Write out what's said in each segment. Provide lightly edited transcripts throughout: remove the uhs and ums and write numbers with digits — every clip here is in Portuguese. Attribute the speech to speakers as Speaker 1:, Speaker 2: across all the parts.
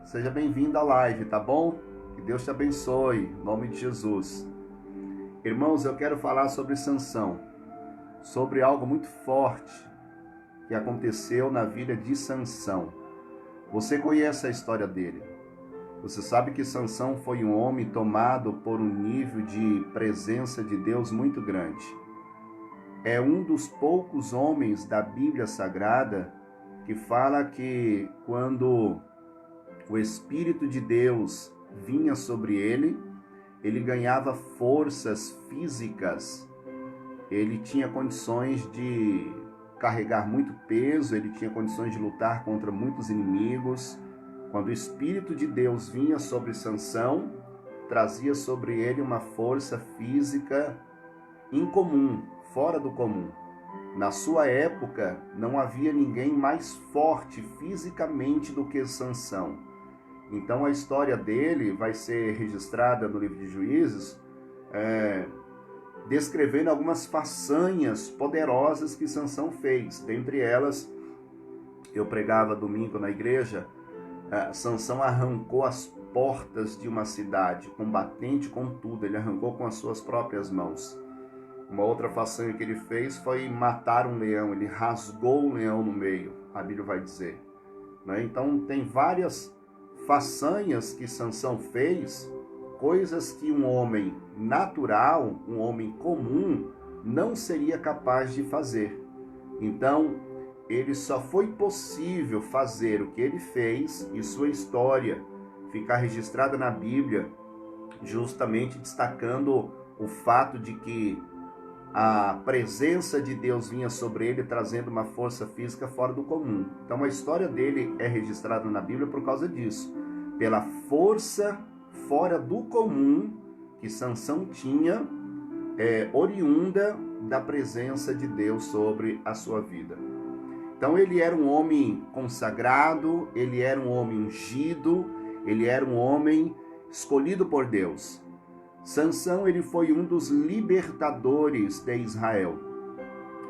Speaker 1: Seja bem-vindo à live, tá bom? Que Deus te abençoe, em nome de Jesus. Irmãos, eu quero falar sobre Sansão, sobre algo muito forte que aconteceu na vida de Sansão. Você conhece a história dele. Você sabe que Sansão foi um homem tomado por um nível de presença de Deus muito grande. É um dos poucos homens da Bíblia Sagrada que fala que quando o Espírito de Deus vinha sobre ele, ele ganhava forças físicas, ele tinha condições de carregar muito peso, ele tinha condições de lutar contra muitos inimigos. Quando o Espírito de Deus vinha sobre Sansão, trazia sobre ele uma força física incomum, fora do comum. Na sua época, não havia ninguém mais forte fisicamente do que Sansão. Então a história dele vai ser registrada no livro de Juízes, descrevendo algumas façanhas poderosas que Sansão fez. Dentre elas, eu pregava domingo na igreja, Sansão arrancou as portas de uma cidade, combatente com tudo, ele arrancou com as suas próprias mãos. Uma outra façanha que ele fez foi matar um leão, ele rasgou um leão no meio, a Bíblia vai dizer. Então tem várias façanhas que Sansão fez, coisas que um homem natural, um homem comum, não seria capaz de fazer. Então, ele só foi possível fazer o que ele fez e sua história ficar registrada na Bíblia, justamente destacando o fato de que a presença de Deus vinha sobre ele, trazendo uma força física fora do comum. Então a história dele é registrada na Bíblia por causa disso, pela força fora do comum que Sansão tinha, oriunda da presença de Deus sobre a sua vida. Então ele era um homem consagrado, ele era um homem ungido, ele era um homem escolhido por Deus. Sansão, ele foi um dos libertadores de Israel.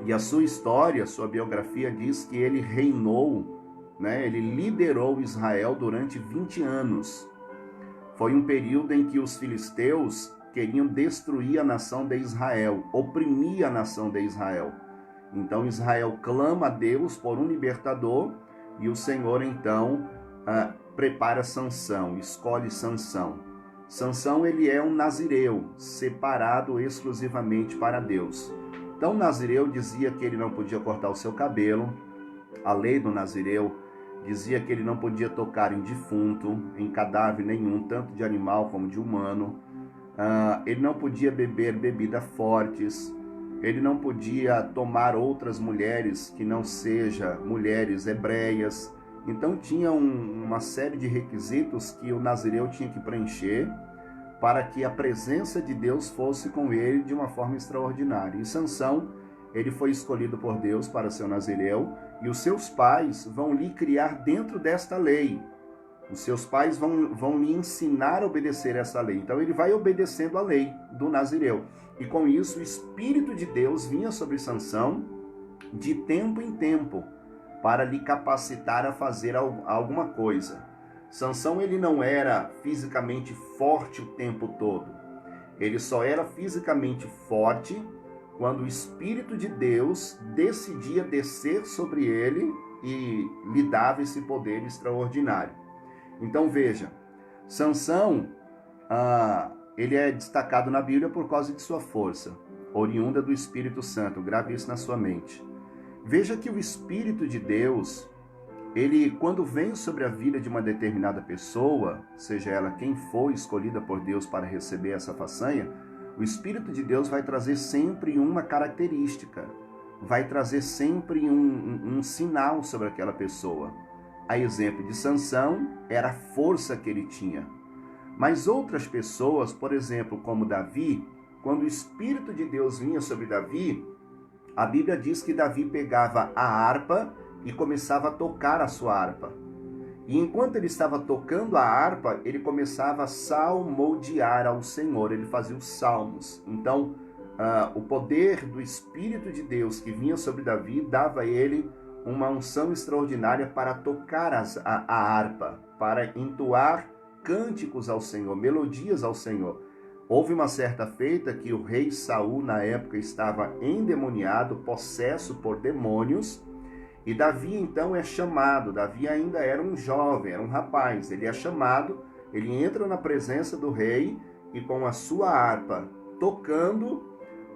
Speaker 1: E a sua história, sua biografia diz que ele reinou, ele liderou Israel durante 20 anos. Foi um período em que os filisteus queriam destruir a nação de Israel, oprimir a nação de Israel. Então Israel clama a Deus por um libertador e o Senhor então prepara Sansão, escolhe Sansão. Sansão, ele é um nazireu, separado exclusivamente para Deus. Então, o nazireu dizia que ele não podia cortar o seu cabelo. A lei do nazireu dizia que ele não podia tocar em defunto, em cadáver nenhum, tanto de animal como de humano. Ele não podia beber bebidas fortes. Ele não podia tomar outras mulheres que não sejam mulheres hebreias. Então tinha uma série de requisitos que o nazireu tinha que preencher para que a presença de Deus fosse com ele de uma forma extraordinária. E Sansão, ele foi escolhido por Deus para ser o nazireu, e os seus pais vão lhe criar dentro desta lei. Os seus pais vão lhe ensinar a obedecer essa lei. Então ele vai obedecendo a lei do nazireu. E com isso o Espírito de Deus vinha sobre Sansão de tempo em tempo, para lhe capacitar a fazer alguma coisa. Sansão, ele não era fisicamente forte o tempo todo. Ele só era fisicamente forte quando o Espírito de Deus decidia descer sobre ele e lhe dava esse poder extraordinário. Então veja, Sansão, ele é destacado na Bíblia por causa de sua força, oriunda do Espírito Santo. Grave isso na sua mente. Veja que o Espírito de Deus, ele, quando vem sobre a vida de uma determinada pessoa, seja ela quem for escolhida por Deus para receber essa façanha, o Espírito de Deus vai trazer sempre uma característica, vai trazer sempre um sinal sobre aquela pessoa. A exemplo de Sansão, era a força que ele tinha. Mas outras pessoas, por exemplo, como Davi, quando o Espírito de Deus vinha sobre Davi, a Bíblia diz que Davi pegava a harpa e começava a tocar a sua harpa. E enquanto ele estava tocando a harpa, ele começava a salmodiar ao Senhor, ele fazia os salmos. Então, o poder do Espírito de Deus que vinha sobre Davi dava a ele uma unção extraordinária para tocar a harpa. para entoar cânticos ao Senhor, melodias ao Senhor. Houve uma certa feita que o rei Saul, na época, estava endemoniado, possesso por demônios, e Davi então é chamado. Davi ainda era um jovem, era um rapaz. Ele é chamado, ele entra na presença do rei e com a sua harpa, tocando,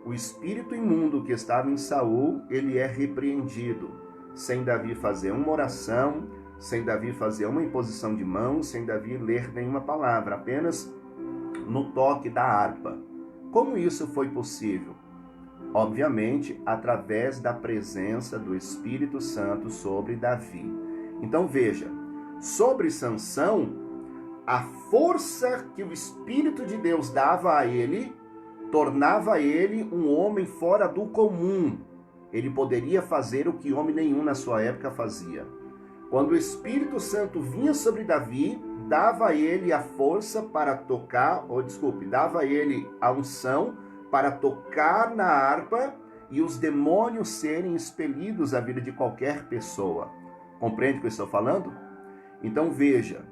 Speaker 1: o espírito imundo que estava em Saul, ele é repreendido, sem Davi fazer uma oração, sem Davi fazer uma imposição de mãos, sem Davi ler nenhuma palavra, apenas no toque da harpa. Como isso foi possível? Obviamente, através da presença do Espírito Santo sobre Davi. Então veja, sobre Sansão, a força que o Espírito de Deus dava a ele, tornava ele um homem fora do comum. Ele poderia fazer o que homem nenhum na sua época fazia. Quando o Espírito Santo vinha sobre Davi, dava a ele a força para tocar, dava a ele a unção para tocar na harpa e os demônios serem expelidos da vida de qualquer pessoa. Compreende o que eu estou falando? Então veja,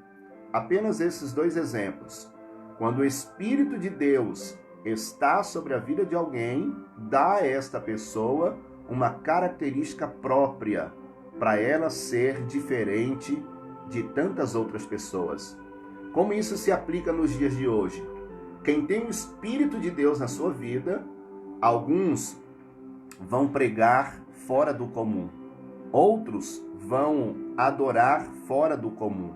Speaker 1: apenas esses dois exemplos. Quando o Espírito de Deus está sobre a vida de alguém, dá a esta pessoa uma característica própria, para ela ser diferente de tantas outras pessoas. Como isso se aplica nos dias de hoje? Quem tem o Espírito de Deus na sua vida, alguns vão pregar fora do comum, outros vão adorar fora do comum,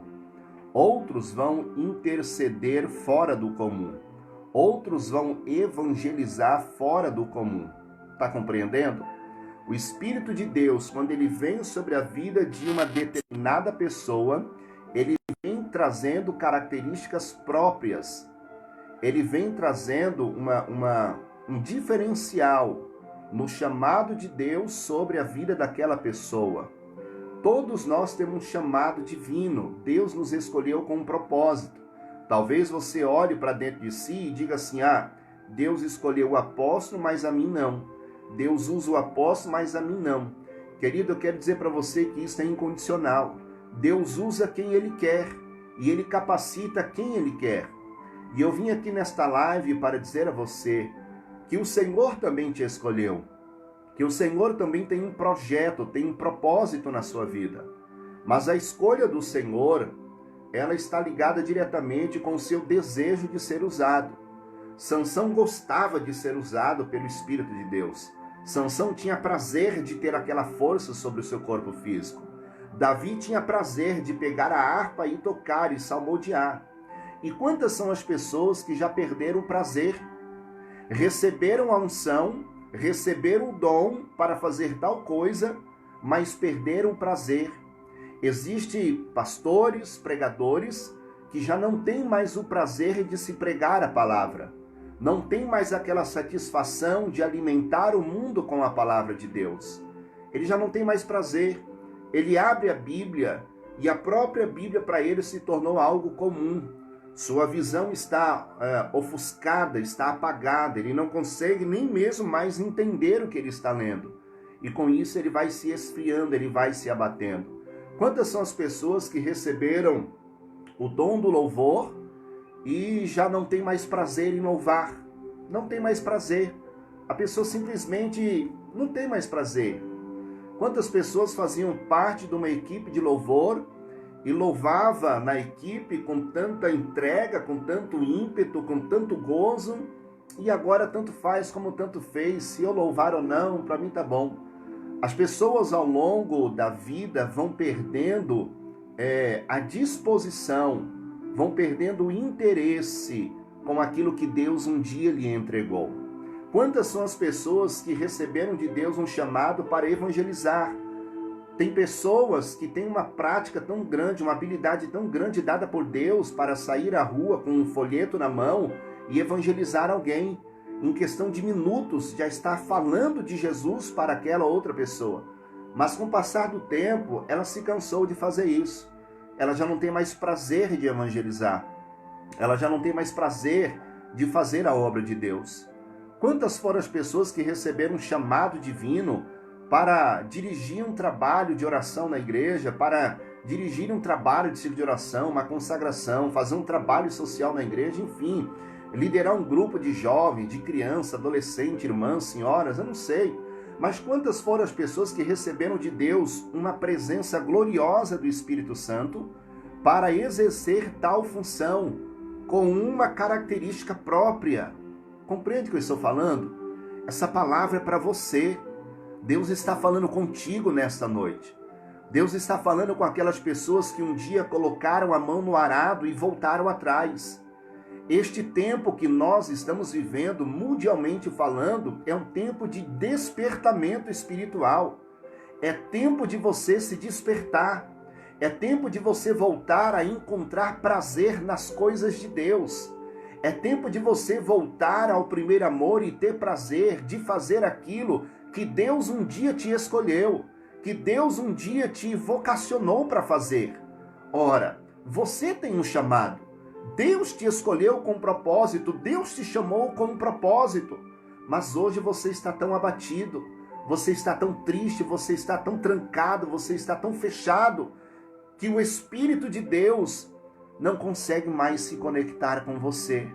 Speaker 1: outros vão interceder fora do comum, outros vão evangelizar fora do comum. Está compreendendo? O Espírito de Deus, quando ele vem sobre a vida de uma determinada pessoa, ele vem trazendo características próprias. Ele vem trazendo um diferencial no chamado de Deus sobre a vida daquela pessoa. Todos nós temos um chamado divino. Deus nos escolheu com um propósito. Talvez você olhe para dentro de si e diga assim: Deus escolheu o apóstolo, mas a mim não. Deus usa o apóstolo, mas a mim não. Querido, eu quero dizer para você que isso é incondicional. Deus usa quem Ele quer e Ele capacita quem Ele quer. E eu vim aqui nesta live para dizer a você que o Senhor também te escolheu, que o Senhor também tem um projeto, tem um propósito na sua vida. Mas a escolha do Senhor, ela está ligada diretamente com o seu desejo de ser usado. Sansão gostava de ser usado pelo Espírito de Deus. Sansão tinha prazer de ter aquela força sobre o seu corpo físico. Davi tinha prazer de pegar a harpa e tocar e salmodiar. E quantas são as pessoas que já perderam o prazer? Receberam a unção, receberam o dom para fazer tal coisa, mas perderam o prazer. Existem pastores, pregadores, que já não têm mais o prazer de se pregar a palavra. Não tem mais aquela satisfação de alimentar o mundo com a palavra de Deus. Ele já não tem mais prazer. Ele abre a Bíblia e a própria Bíblia para ele se tornou algo comum. Sua visão está ofuscada, está apagada. Ele não consegue nem mesmo mais entender o que ele está lendo. E com isso ele vai se esfriando, ele vai se abatendo. Quantas são as pessoas que receberam o dom do louvor e já não tem mais prazer em louvar? Não tem mais prazer. A pessoa simplesmente não tem mais prazer. Quantas pessoas faziam parte de uma equipe de louvor e louvava na equipe com tanta entrega, com tanto ímpeto, com tanto gozo, e agora tanto faz como tanto fez, se eu louvar ou não, para mim tá bom. As pessoas ao longo da vida vão perdendo a disposição, vão perdendo o interesse com aquilo que Deus um dia lhe entregou. Quantas são as pessoas que receberam de Deus um chamado para evangelizar? Tem pessoas que têm uma prática tão grande, uma habilidade tão grande dada por Deus para sair à rua com um folheto na mão e evangelizar alguém. Em questão de minutos já está falando de Jesus para aquela outra pessoa. Mas com o passar do tempo, ela se cansou de fazer isso. Ela já não tem mais prazer de evangelizar. Ela já não tem mais prazer de fazer a obra de Deus. Quantas foram as pessoas que receberam um chamado divino para dirigir um trabalho de oração na igreja, para dirigir um trabalho de círculo de oração, uma consagração, fazer um trabalho social na igreja, enfim, liderar um grupo de jovens, de criança, adolescente, irmãs, senhoras, eu não sei. Mas quantas foram as pessoas que receberam de Deus uma presença gloriosa do Espírito Santo para exercer tal função com uma característica própria? Compreende o que eu estou falando? Essa palavra é para você. Deus está falando contigo nesta noite. Deus está falando com aquelas pessoas que um dia colocaram a mão no arado e voltaram atrás. Este tempo que nós estamos vivendo, mundialmente falando, é um tempo de despertamento espiritual. É tempo de você se despertar. É tempo de você voltar a encontrar prazer nas coisas de Deus. É tempo de você voltar ao primeiro amor e ter prazer de fazer aquilo que Deus um dia te escolheu, que Deus um dia te vocacionou para fazer. Ora, você tem um chamado. Deus te escolheu com um propósito, Deus te chamou com um propósito. Mas hoje você está tão abatido, você está tão triste, você está tão trancado, você está tão fechado, que o Espírito de Deus não consegue mais se conectar com você.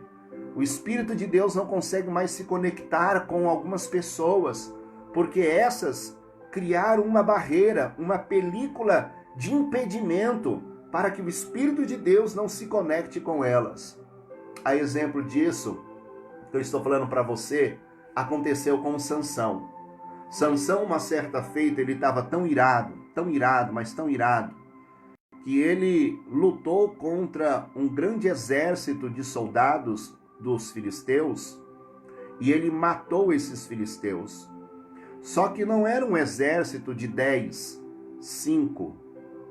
Speaker 1: O Espírito de Deus não consegue mais se conectar com algumas pessoas, porque essas criaram uma barreira, uma película de impedimento para que o Espírito de Deus não se conecte com elas. A exemplo disso, que eu estou falando para você, aconteceu com Sansão. Sansão, uma certa feita, ele estava tão irado, mas tão irado, que ele lutou contra um grande exército de soldados dos filisteus e ele matou esses filisteus. Só que não era um exército de 10, 5,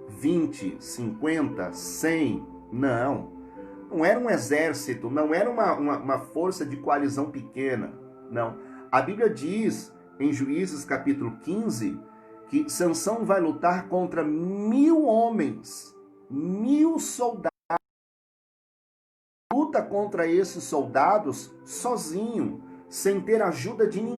Speaker 1: 20, 50, 100, não era um exército, não era uma força de coalizão pequena, não. A Bíblia diz em Juízes capítulo 15 que Sansão vai lutar contra 1000 homens, 1000 soldados. Luta contra esses soldados sozinho, sem ter ajuda de ninguém.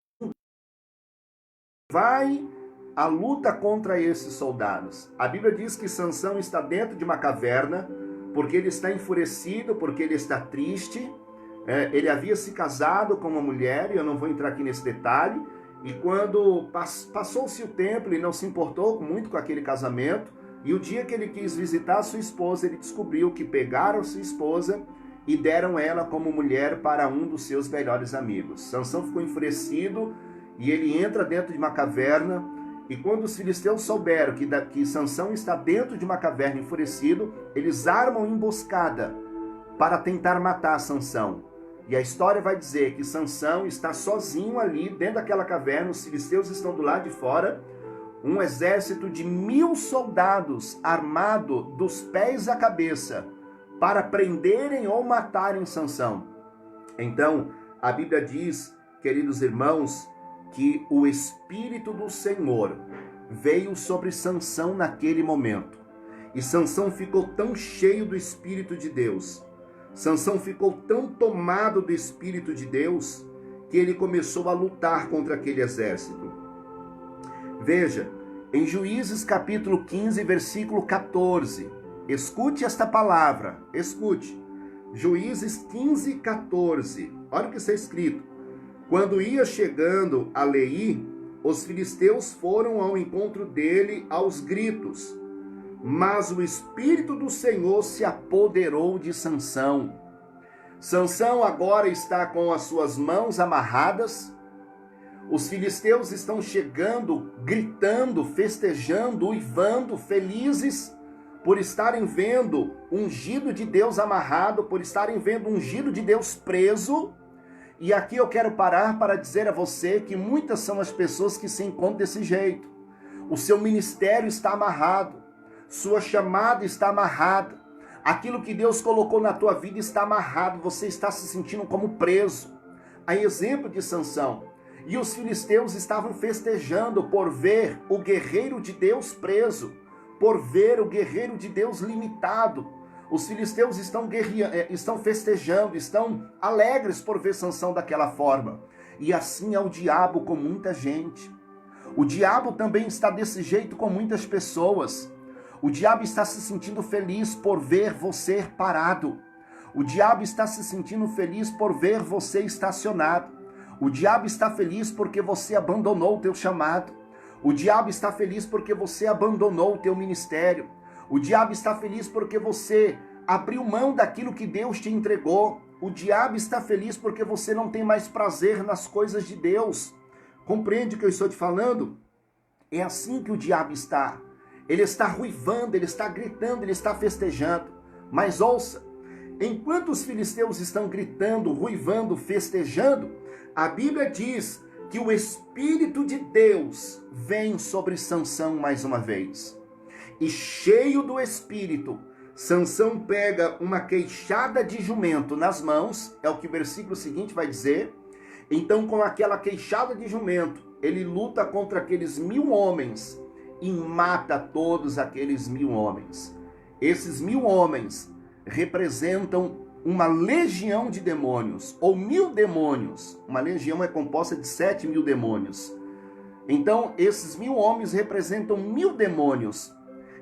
Speaker 1: Vai a luta contra esses soldados. A Bíblia diz que Sansão está dentro de uma caverna, porque ele está enfurecido, porque ele está triste. Ele havia se casado com uma mulher, e eu não vou entrar aqui nesse detalhe, e quando passou-se o tempo, ele não se importou muito com aquele casamento, e o dia que ele quis visitar a sua esposa, ele descobriu que pegaram sua esposa e deram ela como mulher para um dos seus melhores amigos. Sansão ficou enfurecido, e ele entra dentro de uma caverna, e quando os filisteus souberam que Sansão está dentro de uma caverna enfurecido, eles armam emboscada para tentar matar Sansão. E a história vai dizer que Sansão está sozinho ali dentro daquela caverna, os filisteus estão do lado de fora, um exército de 1000 soldados armado dos pés à cabeça para prenderem ou matarem Sansão. Então, a Bíblia diz, queridos irmãos, que o Espírito do Senhor veio sobre Sansão naquele momento. E Sansão ficou tão cheio do Espírito de Deus, Sansão ficou tão tomado do Espírito de Deus, que ele começou a lutar contra aquele exército. Veja, em Juízes capítulo 15, versículo 14, escute esta palavra, escute. Juízes 15, 14, olha o que está escrito. Quando ia chegando a Leí, os filisteus foram ao encontro dele aos gritos. Mas o Espírito do Senhor se apoderou de Sansão. Sansão agora está com as suas mãos amarradas. Os filisteus estão chegando, gritando, festejando, uivando, felizes, por estarem vendo o ungido de Deus amarrado, por estarem vendo o ungido de Deus preso. E aqui eu quero parar para dizer a você que muitas são as pessoas que se encontram desse jeito. O seu ministério está amarrado, sua chamada está amarrada, aquilo que Deus colocou na tua vida está amarrado, você está se sentindo como preso. A exemplo de Sansão. E os filisteus estavam festejando por ver o guerreiro de Deus preso, por ver o guerreiro de Deus limitado. Os filisteus estão festejando, estão alegres por ver Sansão daquela forma. E assim é o diabo com muita gente. O diabo também está desse jeito com muitas pessoas. O diabo está se sentindo feliz por ver você parado. O diabo está se sentindo feliz por ver você estacionado. O diabo está feliz porque você abandonou o teu chamado. O diabo está feliz porque você abandonou o teu ministério. O diabo está feliz porque você abriu mão daquilo que Deus te entregou. O diabo está feliz porque você não tem mais prazer nas coisas de Deus. Compreende o que eu estou te falando? É assim que o diabo está. Ele está ruivando, ele está gritando, ele está festejando. Mas ouça, enquanto os filisteus estão gritando, ruivando, festejando, a Bíblia diz que o Espírito de Deus vem sobre Sansão mais uma vez. E cheio do Espírito, Sansão pega uma queixada de jumento nas mãos, é o que o versículo seguinte vai dizer. Então, com aquela queixada de jumento, ele luta contra aqueles 1000 homens e mata todos aqueles 1000 homens. Esses 1000 homens representam uma legião de demônios, ou 1000 demônios. Uma legião é composta de 7.000 demônios. Então, esses 1000 homens representam 1000 demônios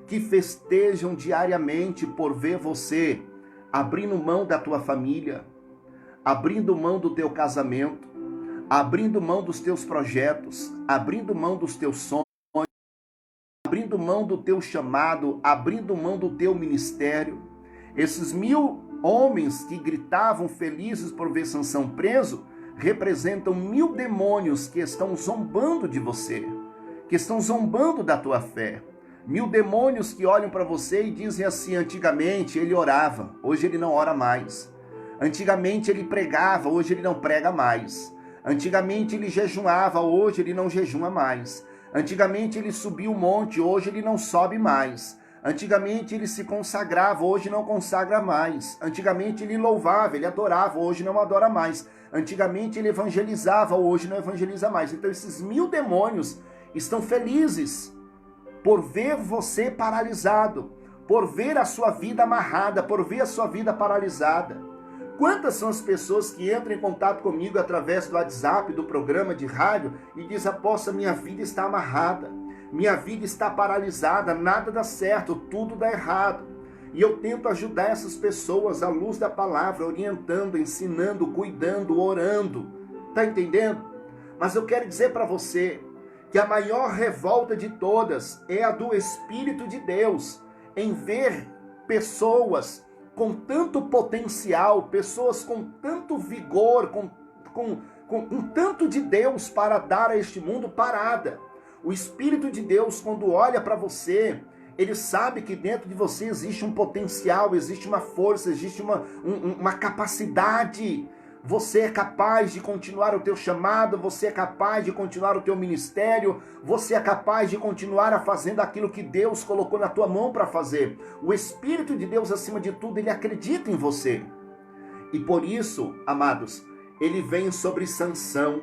Speaker 1: que festejam diariamente por ver você abrindo mão da tua família, abrindo mão do teu casamento, abrindo mão dos teus projetos, abrindo mão dos teus sonhos, abrindo mão do teu chamado, abrindo mão do teu ministério. Esses 1000 homens que gritavam felizes por ver Sansão preso, representam 1000 demônios que estão zombando de você, que estão zombando da tua fé. 1000 demônios que olham para você e dizem assim: antigamente ele orava, hoje ele não ora mais. Antigamente ele pregava, hoje ele não prega mais. Antigamente ele jejuava, hoje ele não jejuma mais. Antigamente ele subia o monte, hoje ele não sobe mais. Antigamente ele se consagrava, hoje não consagra mais. Antigamente ele louvava, ele adorava, hoje não adora mais. Antigamente ele evangelizava, hoje não evangeliza mais. Então esses 1000 demônios estão felizes por ver você paralisado, por ver a sua vida amarrada, por ver a sua vida paralisada. Quantas são as pessoas que entram em contato comigo através do WhatsApp, do programa de rádio, e dizem: apóstolo, minha vida está amarrada, minha vida está paralisada, nada dá certo, tudo dá errado. E eu tento ajudar essas pessoas à luz da palavra, orientando, ensinando, cuidando, orando. Tá entendendo? Mas eu quero dizer para você que a maior revolta de todas é a do Espírito de Deus, em ver pessoas com tanto potencial, pessoas com tanto vigor, com tanto de Deus para dar a este mundo parada. O Espírito de Deus, quando olha para você, ele sabe que dentro de você existe um potencial, existe uma força, existe uma capacidade. Você é capaz de continuar o teu chamado, você é capaz de continuar o teu ministério, você é capaz de continuar a fazendo aquilo que Deus colocou na tua mão para fazer. O Espírito de Deus, acima de tudo, ele acredita em você. E por isso, amados, ele vem sobre Sansão.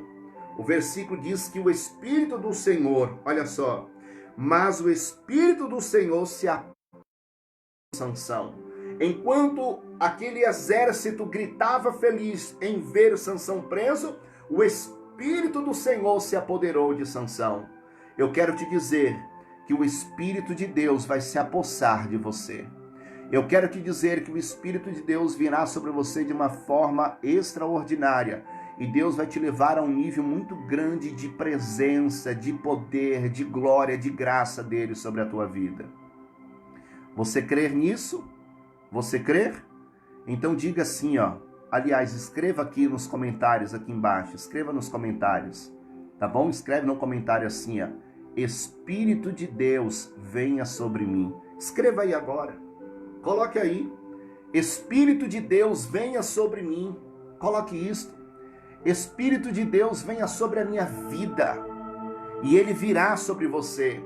Speaker 1: O versículo diz que o Espírito do Senhor, olha só, mas o Espírito do Senhor se apossou de Sansão. Enquanto aquele exército gritava feliz em ver Sansão preso, o Espírito do Senhor se apoderou de Sansão. Eu quero te dizer que o Espírito de Deus vai se apossar de você. Eu quero te dizer que o Espírito de Deus virá sobre você de uma forma extraordinária. E Deus vai te levar a um nível muito grande de presença, de poder, de glória, de graça dele sobre a tua vida. Você crer nisso? Você crer? Então diga assim, ó. Aliás, escreva aqui nos comentários, aqui embaixo. Escreva nos comentários, tá bom? Escreve no comentário assim, ó. Espírito de Deus, venha sobre mim. Escreva aí agora. Coloque aí. Espírito de Deus, venha sobre mim. Coloque isto. Espírito de Deus, venha sobre a minha vida. E ele virá sobre você.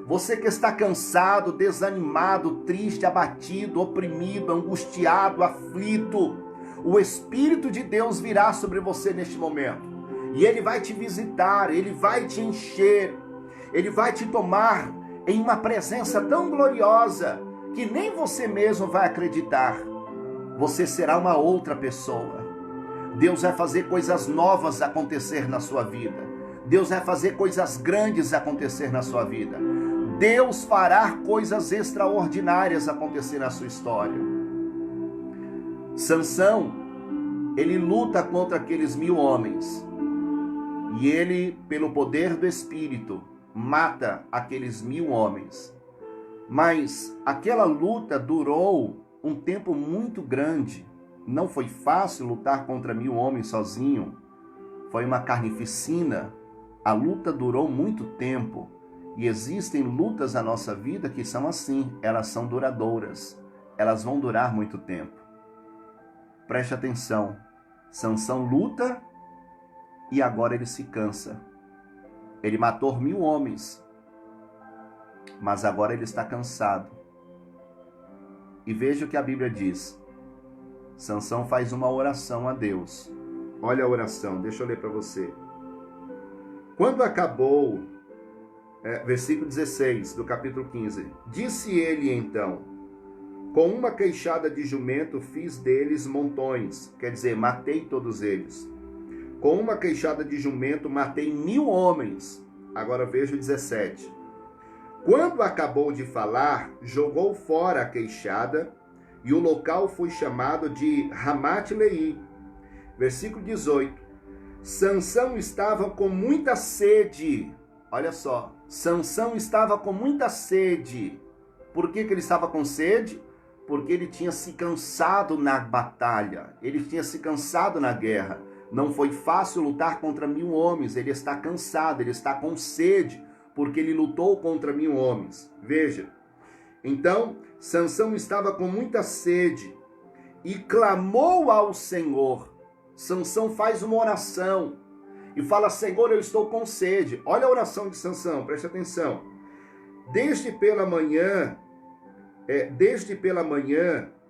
Speaker 1: Você que está cansado, desanimado, triste, abatido, oprimido, angustiado, aflito, o Espírito de Deus virá sobre você neste momento. E ele vai te visitar, ele vai te encher, ele vai te tomar em uma presença tão gloriosa que nem você mesmo vai acreditar. Você será uma outra pessoa. Deus vai fazer coisas novas acontecer na sua vida. Deus vai fazer coisas grandes acontecer na sua vida. Deus fará coisas extraordinárias acontecer na sua história. Sansão, ele luta contra aqueles 1000 homens. E ele, pelo poder do Espírito, mata aqueles 1000 homens. Mas aquela luta durou um tempo muito grande. Não foi fácil lutar contra 1000 homens sozinho. Foi uma carnificina. A luta durou muito tempo. E existem lutas na nossa vida que são assim. Elas são duradouras. Elas vão durar muito tempo. Preste atenção. Sansão luta e agora ele se cansa. Ele matou 1000 homens. Mas agora ele está cansado. E veja o que a Bíblia diz. Sansão faz uma oração a Deus. Olha a oração, deixa eu ler para você. Quando acabou, versículo 16 do capítulo 15. Disse ele então: com uma queixada de jumento fiz deles montões. Quer dizer, matei todos eles. Com uma queixada de jumento matei 1000 homens. Agora veja o 17. Quando acabou de falar, jogou fora a queixada, e o local foi chamado de Ramat-Leí. Versículo 18. Sansão estava com muita sede. Olha só, Sansão estava com muita sede. Por que ele estava com sede? Porque ele tinha se cansado na batalha, ele tinha se cansado na guerra. Não foi fácil lutar contra 1000 homens, ele está cansado, ele está com sede, porque ele lutou contra 1000 homens. Veja, então, Sansão estava com muita sede e clamou ao Senhor. Sansão faz uma oração e fala: Senhor, eu estou com sede. Olha a oração de Sansão, preste atenção. Desde pela manhã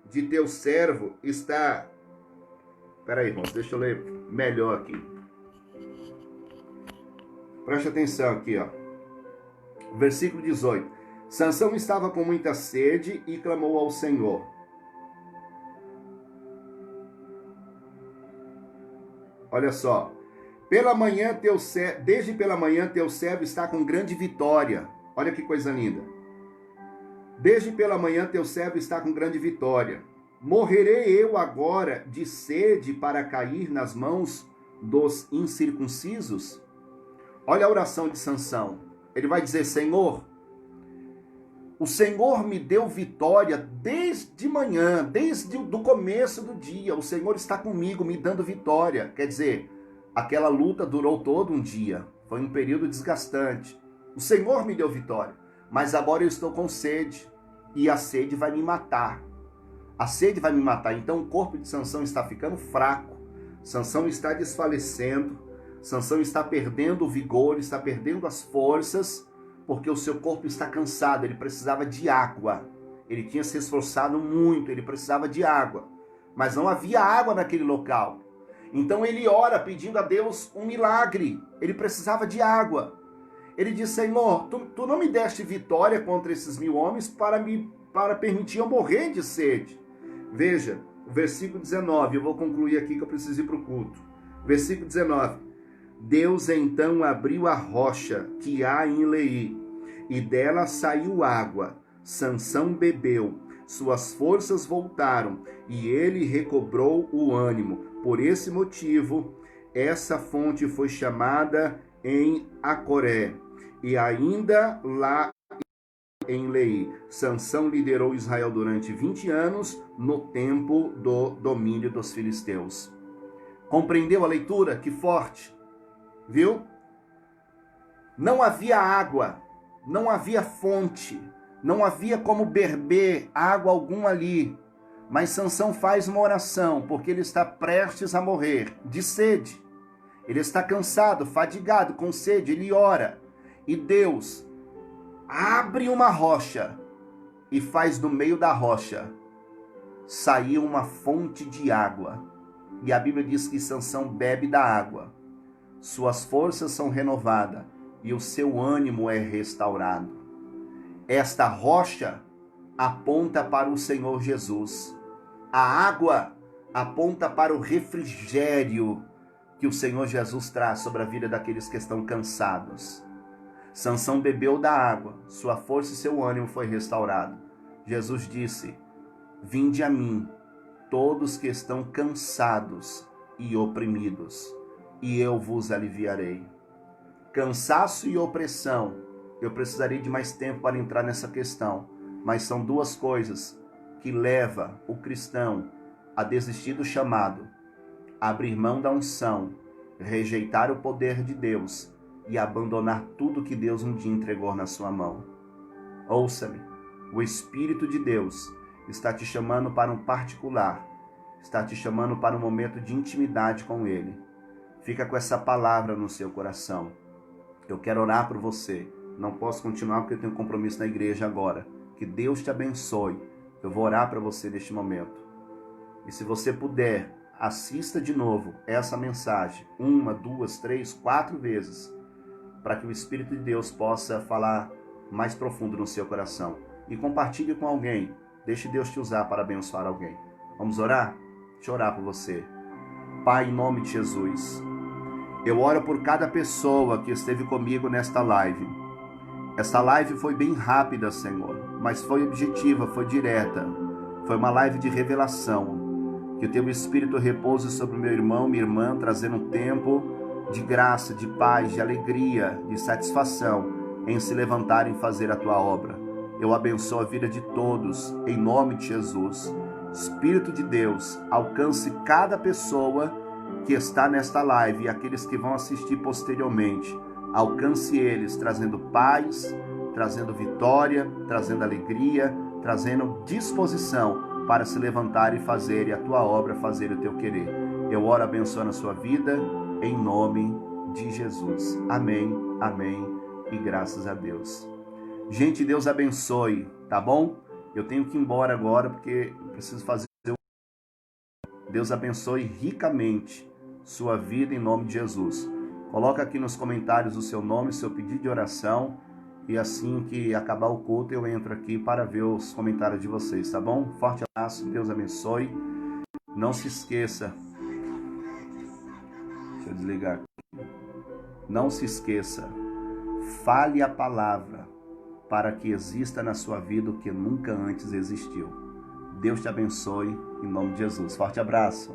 Speaker 1: de teu servo está... Peraí, irmãos, deixa eu ler melhor aqui. Preste atenção aqui, ó. Versículo 18. Sansão estava com muita sede e clamou ao Senhor. Olha só. Desde pela manhã teu servo está com grande vitória. Olha que coisa linda. Desde pela manhã teu servo está com grande vitória. Morrerei eu agora de sede para cair nas mãos dos incircuncisos? Olha a oração de Sansão. Ele vai dizer: Senhor, o Senhor me deu vitória desde manhã, desde o começo do dia. O Senhor está comigo, me dando vitória. Quer dizer, aquela luta durou todo um dia. Foi um período desgastante. O Senhor me deu vitória, mas agora eu estou com sede e a sede vai me matar. A sede vai me matar. Então o corpo de Sansão está ficando fraco. Sansão está desfalecendo. Sansão está perdendo o vigor, está perdendo as forças, porque o seu corpo está cansado. Ele precisava de água. Ele tinha se esforçado muito, ele precisava de água. Mas não havia água naquele local. Então ele ora pedindo a Deus um milagre. Ele precisava de água. Ele diz: Senhor, tu não me deste vitória contra esses 1000 homens para permitir eu morrer de sede. Veja, o versículo 19, eu vou concluir aqui que eu preciso ir para o culto. Versículo 19. Deus então abriu a rocha que há em Leí, e dela saiu água. Sansão bebeu, suas forças voltaram, e ele recobrou o ânimo. Por esse motivo, essa fonte foi chamada em Acoré, e ainda lá em Leí. Sansão liderou Israel durante 20 anos no tempo do domínio dos filisteus. Compreendeu a leitura? Que forte! Viu? Não havia água, não havia fonte, não havia como beber água alguma ali. Mas Sansão faz uma oração, porque ele está prestes a morrer de sede. Ele está cansado, fadigado, com sede, ele ora. E Deus abre uma rocha e faz do meio da rocha sair uma fonte de água. E a Bíblia diz que Sansão bebe da água. Suas forças são renovadas e o seu ânimo é restaurado. Esta rocha aponta para o Senhor Jesus. A água aponta para o refrigério que o Senhor Jesus traz sobre a vida daqueles que estão cansados. Sansão bebeu da água, sua força e seu ânimo foi restaurado. Jesus disse: vinde a mim, todos que estão cansados e oprimidos, e eu vos aliviarei. Cansaço e opressão, eu precisaria de mais tempo para entrar nessa questão, mas são duas coisas que levam o cristão a desistir do chamado, abrir mão da unção, rejeitar o poder de Deus e abandonar tudo que Deus um dia entregou na sua mão. Ouça-me, o Espírito de Deus está te chamando para um particular, está te chamando para um momento de intimidade com Ele. Fica com essa palavra no seu coração. Eu quero orar por você. Não posso continuar porque eu tenho um compromisso na igreja agora. Que Deus te abençoe. Eu vou orar para você neste momento. E se você puder, assista de novo essa mensagem 1, 2, 3, 4 vezes, para que o Espírito de Deus possa falar mais profundo no seu coração. E compartilhe com alguém. Deixe Deus te usar para abençoar alguém. Vamos orar? Deixa eu orar por você. Pai, em nome de Jesus, eu oro por cada pessoa que esteve comigo nesta live. Esta live foi bem rápida, Senhor, mas foi objetiva, foi direta. Foi uma live de revelação. Que o Teu Espírito repouse sobre o meu irmão, minha irmã, trazendo um tempo de graça, de paz, de alegria, de satisfação em se levantar e fazer a Tua obra. Eu abençoo a vida de todos, em nome de Jesus. Espírito de Deus, alcance cada pessoa que está nesta live e aqueles que vão assistir posteriormente. Alcance eles, trazendo paz, trazendo vitória, trazendo alegria, trazendo disposição para se levantar e fazer a Tua obra, fazer o Teu querer. Eu oro abençoando a sua vida, em nome de Jesus. Amém, amém e graças a Deus. Gente, Deus abençoe, tá bom? Eu tenho que ir embora agora porque preciso fazer. Deus abençoe ricamente sua vida em nome de Jesus. Coloca aqui nos comentários o seu nome, seu pedido de oração. E assim que acabar o culto, eu entro aqui para ver os comentários de vocês, tá bom? Forte abraço, Deus abençoe. Não se esqueça. Deixa eu desligar aqui. Não se esqueça. Fale a palavra para que exista na sua vida o que nunca antes existiu. Deus te abençoe, em nome de Jesus. Forte abraço.